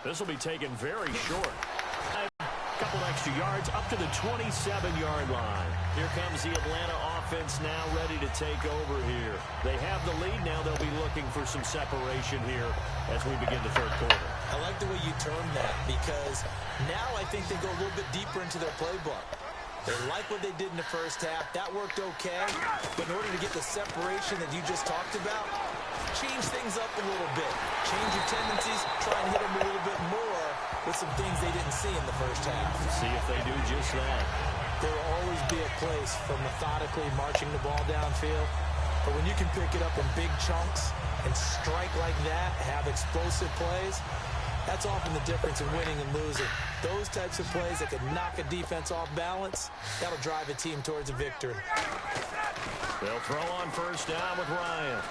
This will be taken very short. A couple extra yards up to the 27-yard line. Here comes the Atlanta offense now ready to take over here. They have the lead now. They'll be looking for some separation here as we begin the third quarter. I like the way you termed that because now I think they go a little bit deeper into their playbook. They like what they did in the first half. That worked okay. But in order to get the separation that you just talked about, change things up a little bit. Change your tendencies. Try and hit them a little bit more with some things they didn't see in the first half. See if they do just that. There will always be a place for methodically marching the ball downfield. But when you can pick it up in big chunks and strike like that, have explosive plays, that's often the difference in winning and losing. Those types of plays that can knock a defense off balance, that'll drive a team towards a victory. They'll throw on first down with Ryan.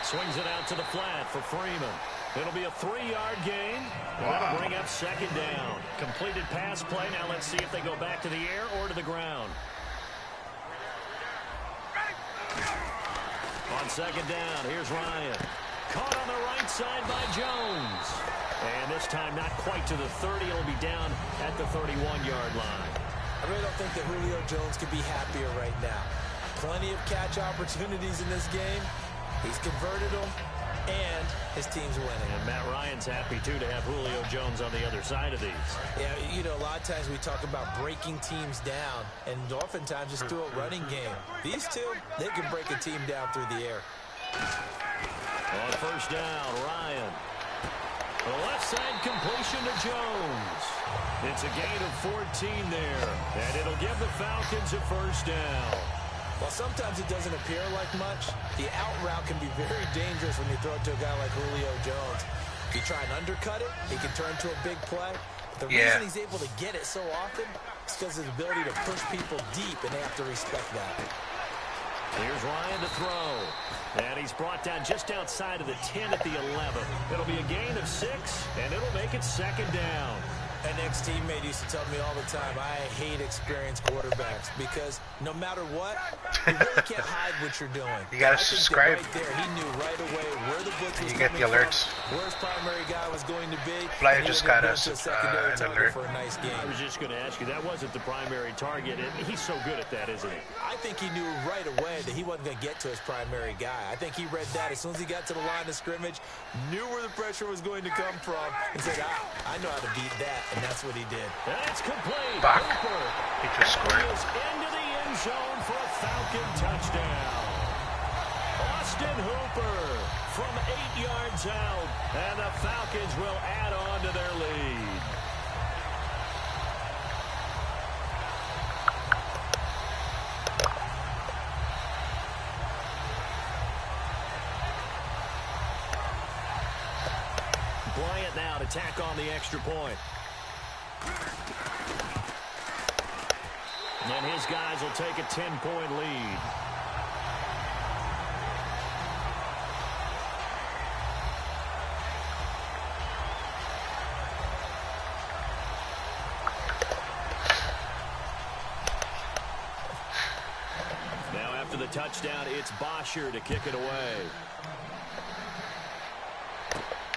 Swings it out to the flat for Freeman. It'll be a 3-yard gain. That'll bring up second down. Completed pass play. Now let's see if they go back to the air or to the ground. On second down, here's Ryan. Caught on the right side by Jones. And this time not quite to the 30. It'll be down at the 31-yard line. I really don't think that Julio Jones could be happier right now. Plenty of catch opportunities in this game. He's converted them, and his team's winning. And Matt Ryan's happy, too, to have Julio Jones on the other side of these. Yeah, you know, a lot of times we talk about breaking teams down, and oftentimes just through a running game. These two, they can break a team down through the air. On first down, Ryan. The left side completion to Jones. It's a gain of 14 there, and it'll give the Falcons a first down. While sometimes it doesn't appear like much, the out route can be very dangerous when you throw it to a guy like Julio Jones. If you try and undercut it, he can turn to a big play. But the reason he's able to get it so often is because of his ability to push people deep, and they have to respect that. Here's Ryan to throw. And he's brought down just outside of the 10 at the 11. It'll be a gain of 6, and it'll make it second down. An ex-teammate used to tell me all the time, I hate experienced quarterbacks because no matter what, you really can't hide what you're doing. You gotta subscribe. Right there, he knew right away where the blitz was you get the alerts. From, where his primary guy was going to be. Flyer just got us an alert for a nice game. I was just going to ask you, that wasn't the primary target. He's so good at that, isn't he? I think he knew right away that he wasn't going to get to his primary guy. I think he read that as soon as he got to the line of scrimmage, knew where the pressure was going to come from, and said, I know how to beat that. And that's what he did. That's complete. Back. Hooper. He just scored. He is into the end zone for a Falcon touchdown. Austin Hooper from 8 yards out. And the Falcons will add on to their lead. Bryant now to tack on the extra point. And his guys will take a 10-point lead. Now after the touchdown, it's Bosher to kick it away.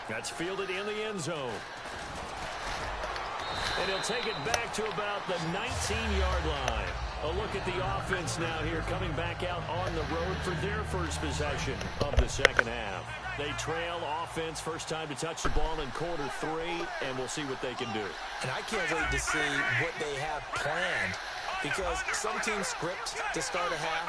That's fielded in the end zone. And he'll take it back to about the 19-yard line. A look at the offense now here, coming back out on the road for their first possession of the second half. They trail offense, first time to touch the ball in quarter 3, and we'll see what they can do. And I can't wait to see what they have planned. Because some teams script to start a half.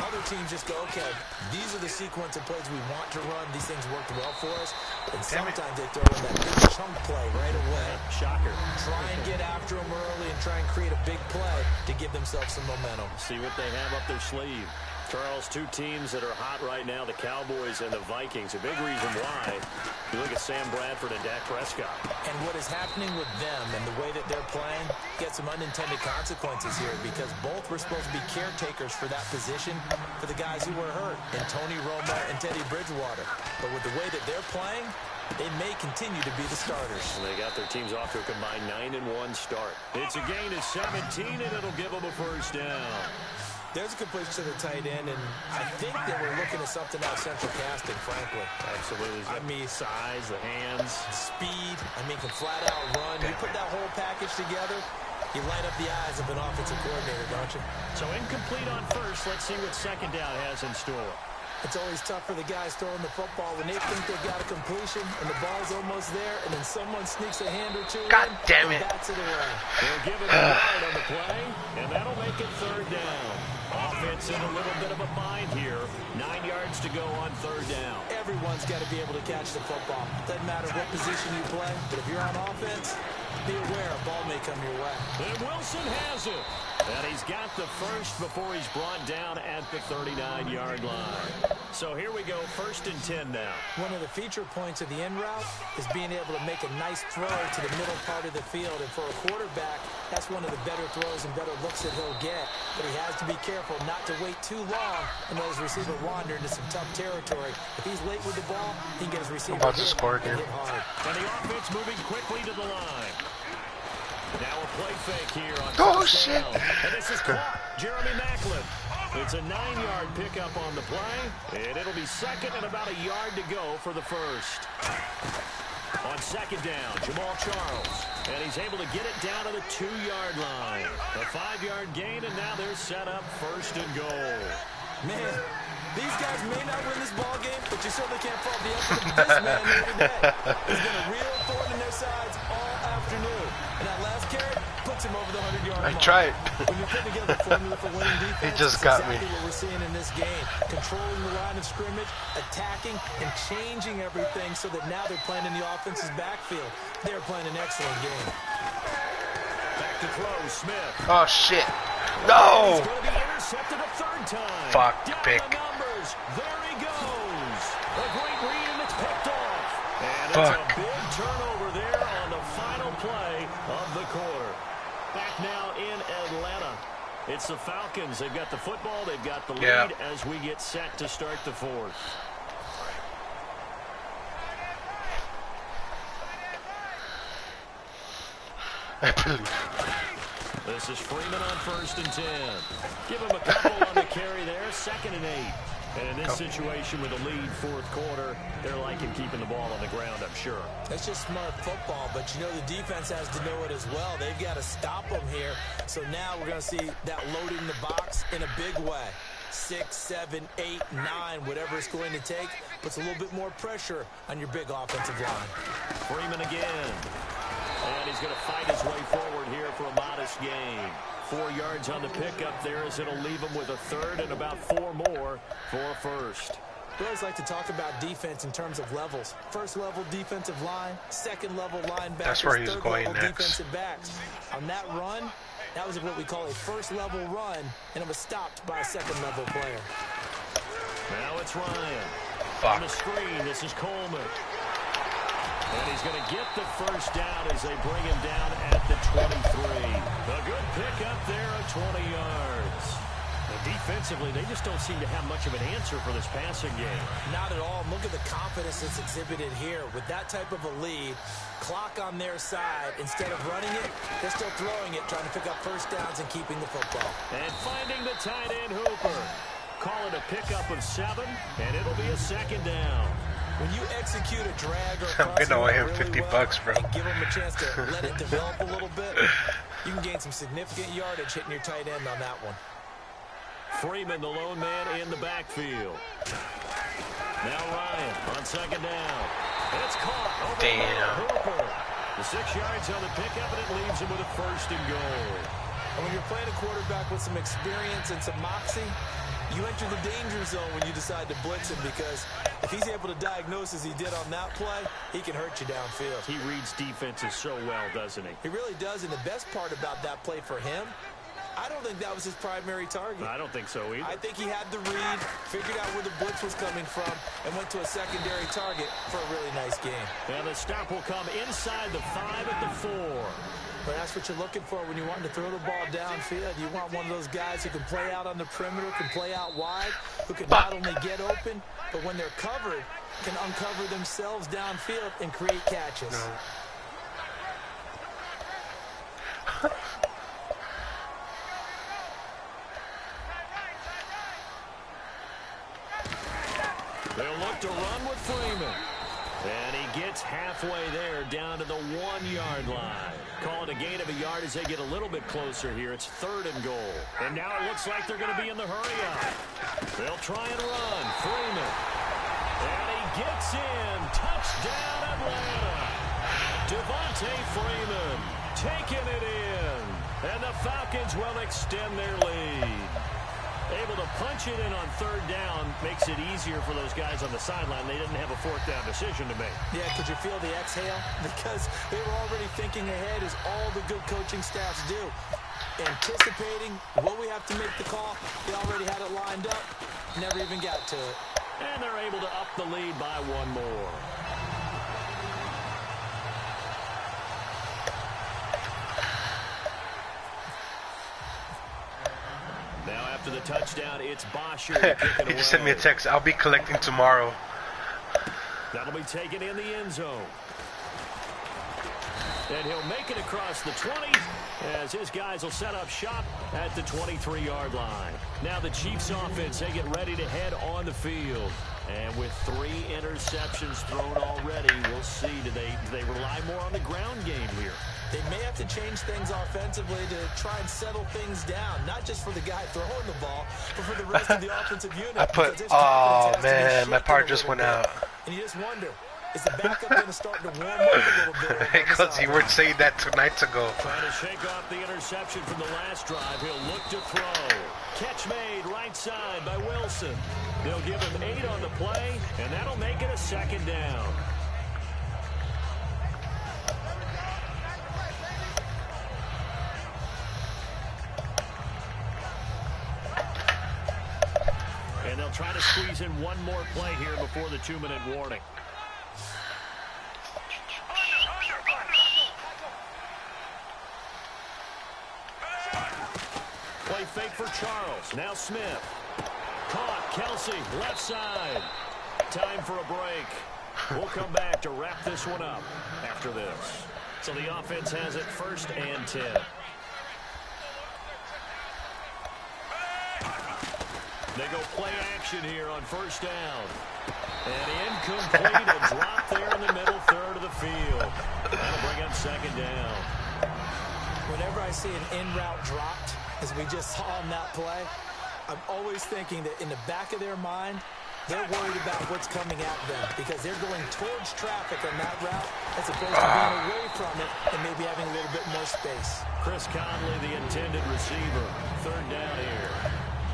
Other teams just go, okay, these are the sequence of plays we want to run. These things worked well for us. And sometimes they throw in that big chunk play right away. Shocker. Try and get after them early and try and create a big play to give themselves some momentum. See what they have up their sleeve. Charles, two teams that are hot right now, the Cowboys and the Vikings. A big reason why. You look at Sam Bradford and Dak Prescott. And what is happening with them and the way that they're playing gets some unintended consequences here because both were supposed to be caretakers for that position for the guys who were hurt in Tony Romo and Teddy Bridgewater. But with the way that they're playing, they may continue to be the starters. And they got their teams off to a combined 9-1 start. It's a gain of 17, and it'll give them a first down. There's a completion to the tight end, and I think that we're looking at something out central casting, frankly. Absolutely. I mean, size, the hands. Speed. I mean, can flat out run. You put that whole package together, you light up the eyes of an offensive coordinator, don't you? So incomplete on first. Let's see what second down has in store. It's always tough for the guys throwing the football when they think they've got a completion and the ball's almost there, and then someone sneaks a hand or two God in damn and it. bats it away. They'll give it a yard on the play, and that'll make it third down. Offense in a little bit of a bind here. 9 yards to go on third down. Everyone's got to be able to catch the football. Doesn't matter what position you play, but if you're on offense, be aware a ball may come your way. And Wilson has it. And he's got the first before he's brought down at the 39-yard line. So here we go, 1st and 10 now. One of the feature points of the end route is being able to make a nice throw to the middle part of the field. And for a quarterback, that's one of the better throws and better looks that he'll get. But he has to be careful not to wait too long and let his receiver wander into some tough territory. If he's late with the ball, he can get his receiver about to score and again. hit hard. And the offense moving quickly to the line. Now a play fake here on Oh, shit. down. And this is caught. Jeremy Macklin. It's a 9-yard pickup on the play, and it'll be second and about a yard to go for the first. On second down, Jamal Charles. And he's able to get it down to the 2-yard line. A 5-yard gain, and now they're set up 1st and goal. Man, these guys may not win this ball game, but you certainly can't fault the effort of this man here today. He's been a real thorn in their sides all afternoon. And that last carry puts him over the 100-yard mark. I tried. When you put together the formula for winning defense, It just got exactly me. what we're seeing in this game. Controlling the line of scrimmage, attacking, and changing everything so that now they're playing in the offense's backfield. They're playing an excellent game. Back to throw, Smith. Oh, shit. No! He's going to be intercepted a third time. Fuck, Down pick. the numbers. There he goes. A great read, and it's picked off. And it's Fuck. a big turnover there on the final play of the quarter. Back now in Atlanta. It's the Falcons. They've got the football. They've got the lead as we get set to start the fourth. I believe. This is Freeman on 1st and 10. Give him a couple on the carry there. 2nd and 8. And in this situation with a lead fourth quarter, they're liking keeping the ball on the ground, I'm sure. That's just smart football, but you know the defense has to know it as well. They've got to stop them here. So now we're going to see that loading the box in a big way. 6, 7, 8, 9, whatever it's going to take, puts a little bit more pressure on your big offensive line. Freeman again. And he's going to fight his way forward here for a modest gain. 4 yards on the pickup there as it'll leave him with a third and about 4 more for first. We always like to talk about defense in terms of levels. First level defensive line, second level linebackers, That's where he's third going level next. defensive backs. On that run, that was what we call a first level run, and it was stopped by a second level player. Now it's Ryan. Fuck. On the screen, this is Coleman. And he's going to get the first down as they bring him down at the 23. A good pickup there of 20 yards. But defensively, they just don't seem to have much of an answer for this passing game. Not at all. Look at the confidence that's exhibited here. With that type of a lead, clock on their side, instead of running it, they're still throwing it, trying to pick up first downs and keeping the football. And finding the tight end Hooper. Call it a pickup of 7, and it'll be a second down. When you execute a drag or a I'm gonna owe him really 50 well bucks, bro. and give him a chance to let it develop a little bit, you can gain some significant yardage hitting your tight end on that one. Freeman, the lone man in the backfield. Now Ryan on second down. And it's caught over Damn. Hooper. The 6 yards on the pickup, and it leaves him with a 1st and goal. And when you're playing a quarterback with some experience and some moxie, you enter the danger zone when you decide to blitz him, because if he's able to diagnose as he did on that play, he can hurt you downfield. He reads defenses so well, doesn't he? He really does, and the best part about that play for him, I don't think that was his primary target. I don't think so either. I think he had the read, figured out where the blitz was coming from, and went to a secondary target for a really nice game. And the stop will come inside the 5 at the 4. But that's what you're looking for when you want to throw the ball downfield. You want one of those guys who can play out on the perimeter, can play out wide, who can not only get open, but when they're covered, can uncover themselves downfield and create catches. halfway there, down to the 1-yard line. Call it a gain of a yard as they get a little bit closer here. It's 3rd and goal. And now it looks like they're going to be in the hurry-up. They'll try and run. Freeman. And he gets in. Touchdown, Atlanta. Devontae Freeman taking it in. And the Falcons will extend their lead. Able to punch it in on 3rd down makes it easier for those guys on the sideline. They didn't have a 4th down decision to make. Yeah, could you feel the exhale? Because they were already thinking ahead, as all the good coaching staffs do. Anticipating what we have to make the call. They already had it lined up. Never even got to it. And they're able to up the lead by 1 more. Now after the touchdown, it's Bosher. He just sent me a text. I'll be collecting tomorrow. That'll be taken in the end zone. And he'll make it across the 20 as his guys will set up shop at the 23-yard line. Now the Chiefs offense, they get ready to head on the field. And with 3 interceptions thrown already, we'll see, do they rely more on the ground game here? They may have to change things offensively to try and settle things down, not just for the guy throwing the ball, but for the rest of the offensive unit. Oh man, my part just went out. And you just wonder, is the backup going to start to warm up a little bit? Because you weren't saying that 2 nights ago. Trying to shake off the interception from the last drive. He'll look to throw. Catch made right side by Wilson. They'll give him 8 on the play, and that'll make it a 2nd down. And they'll try to squeeze in one more play here before the 2-minute warning. Play fake for Charles. Now Smith. Caught. Kelsey, left side. Time for a break. We'll come back to wrap this one up after this. So the offense has it 1st and 10. They go play action here on 1st down. And incomplete, a drop there in the middle 3rd of the field. That'll bring up 2nd down. Whenever I see an in-route dropped, as we just saw on that play, I'm always thinking that in the back of their mind, they're worried about what's coming at them because they're going towards traffic on that route as opposed to being away from it and maybe having a little bit more space. Chris Conley, the intended receiver. 3rd down here.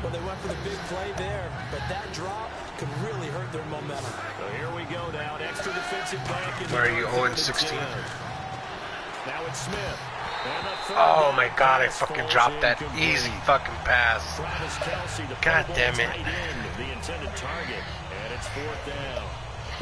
Well, they went for the big play there, but that drop could really hurt their momentum. So here we go now. An extra defensive back. Where are you, 0-16? Now it's Smith. Oh my God, I fucking dropped that easy fucking pass. God damn it. The intended target, and it's 4th down.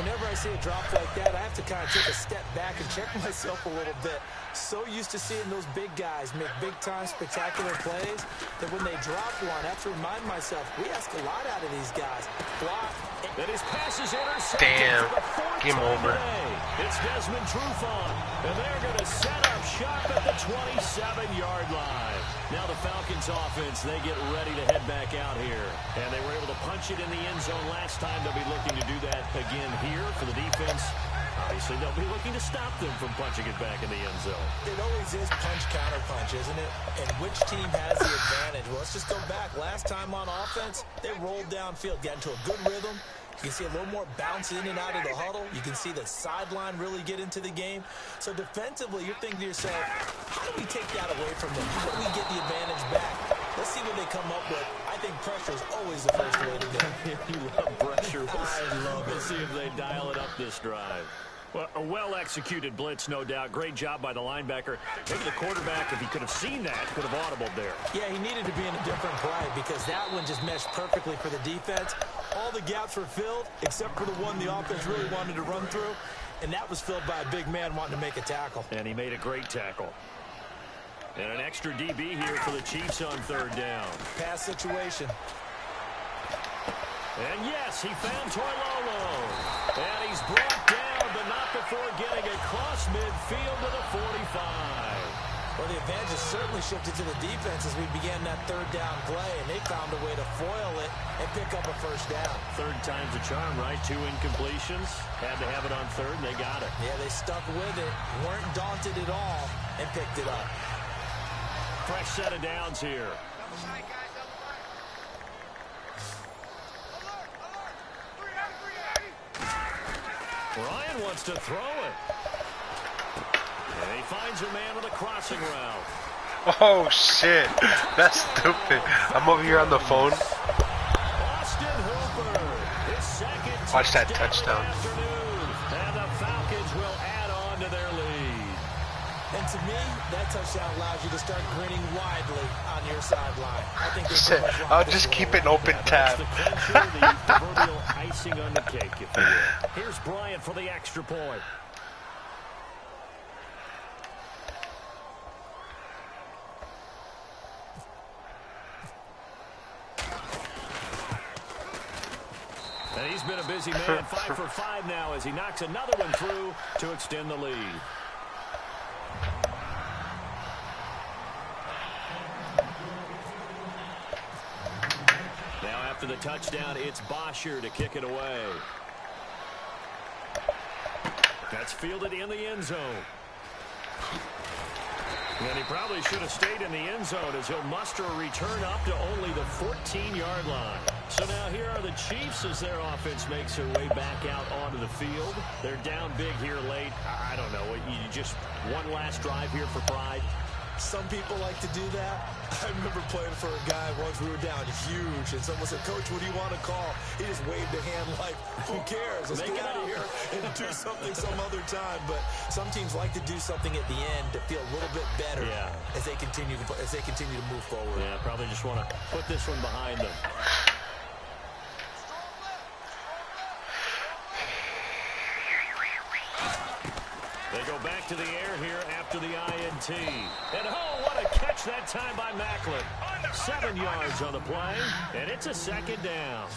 Whenever I see a drop like that, I have to kind of take a step back and check myself a little bit. So used to seeing those big guys make big-time spectacular plays that when they drop one, I have to remind myself, we ask a lot out of these guys. Block. And his pass is intercepted. Damn. For the 4th Game time over. Today. It's Desmond Trufant, and they're going to set up shop at the 27-yard line. Now the Falcons offense, they get ready to head back out here. And they were able to punch it in the end zone last time. They'll be looking to do that again here for the defense. Obviously, they'll be looking to stop them from punching it back in the end zone. It always is punch-counter-punch, isn't it? And which team has the advantage? Well, let's just go back. Last time on offense, they rolled downfield, got into a good rhythm. You can see a little more bounce in and out of the huddle. You can see the sideline really get into the game. So defensively, you're thinking to yourself, how do we take that away from them? How do we get the advantage back? Let's see what they come up with. I think pressure is always the first way to go. You love pressure. I love it. We'll see if they dial it up this drive. Well, a well-executed blitz, no doubt. Great job by the linebacker. Maybe the quarterback, if he could have seen that, could have audibled there. Yeah, he needed to be in a different play because that one just meshed perfectly for the defense. All the gaps were filled except for the one the offense really wanted to run through, and that was filled by a big man wanting to make a tackle. And he made a great tackle. And an extra DB here for the Chiefs on 3rd down. Pass situation. And yes, he found Toilolo. And he's brought down, but not before getting across midfield to the 45. Well, the advantage has certainly shifted to the defense as we began that third down play, and they found a way to foil it and pick up a first down. Third time's a charm, right? 2 incompletions. Had to have it on third, and they got it. Yeah, they stuck with it, weren't daunted at all, and picked it up. Fresh set of downs here. Ryan wants to throw it. And he finds a man with a crossing route. Oh, shit. That's stupid. I'm over here on the phone. Austin Hooper, his second Watch that touchdown. And the Falcons will add on to their lead. And to me, that touchdown allows you to start grinning widely on your sideline. I think I'll just keep an open tab. That's the clincher, the proverbial icing on the cake, if you will. Here's Bryant for the extra point. And he's been a busy man, 5 for 5 now as he knocks another one through to extend the lead. Now after the touchdown, it's Bosher to kick it away. That's fielded in the end zone. And he probably should have stayed in the end zone as he'll muster a return up to only the 14-yard line. So now here are the Chiefs as their offense makes their way back out onto the field. They're down big here late. I don't know. You just one last drive here for pride. Some people like to do that. I remember playing for a guy once. We were down huge, and someone said, "Coach, what do you want to call?" He just waved a hand like, "Who cares? Let's get out of here and do something some other time." But some teams like to do something at the end to feel a little bit better as they continue to move forward. Yeah, probably just want to put this one behind them. They go back to the air here after the INT. And oh, what a catch that time by Macklin. 7 yards on the play, and it's a second down.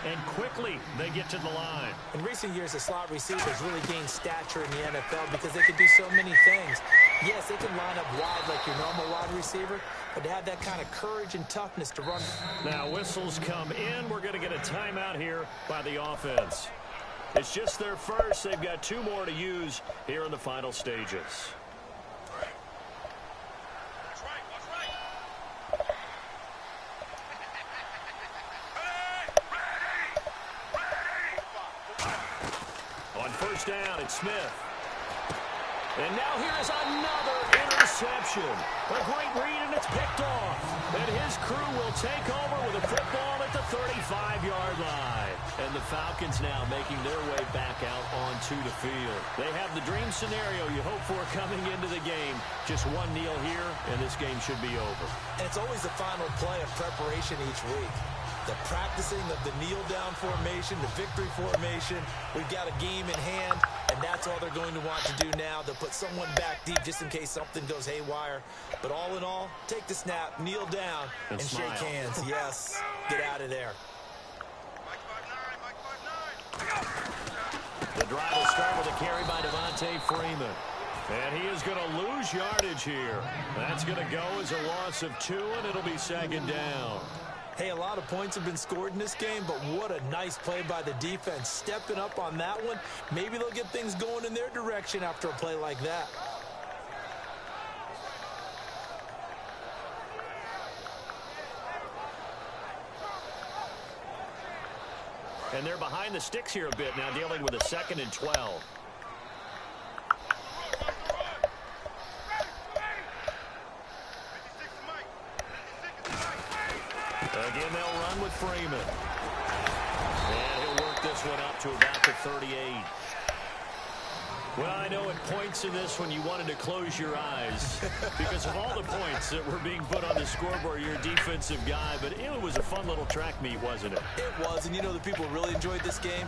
And quickly they get to the line. In recent years, the slot receivers really gained stature in the NFL because they can do so many things. Yes, they can line up wide like your normal wide receiver, but to have that kind of courage and toughness to run. Now whistles come in. We're going to get a timeout here by the offense. It's just their first. They've got 2 more to use here in the final stages. On first down, it's Smith. And now here is another interception. A great read, and it's picked off. And his crew will take over with a football at the 35-yard line. And the Falcons now making their way back out onto the field. They have the dream scenario you hope for coming into the game. Just 1 kneel here, and this game should be over. And it's always the final play of preparation each week. The practicing of the kneel-down formation, the victory formation. We've got a game in hand, and that's all they're going to want to do now. They'll put someone back deep just in case something goes haywire. But all in all, take the snap, kneel down, and shake hands. Yes, get out of there. The drive will start with a carry by Devontae Freeman. And he is going to lose yardage here. That's going to go as a loss of 2, and it'll be second down. Hey, a lot of points have been scored in this game, but what a nice play by the defense. Stepping up on that one, maybe they'll get things going in their direction after a play like that. And they're behind the sticks here a bit now, dealing with a 2nd and 12. Again, they'll run with Freeman. And he'll work this one up to about the 38. Well, I know at points in this when you wanted to close your eyes because of all the points that were being put on the scoreboard. You're a defensive guy, but it was a fun little track meet, wasn't it? It was, and you know the people really enjoyed this game?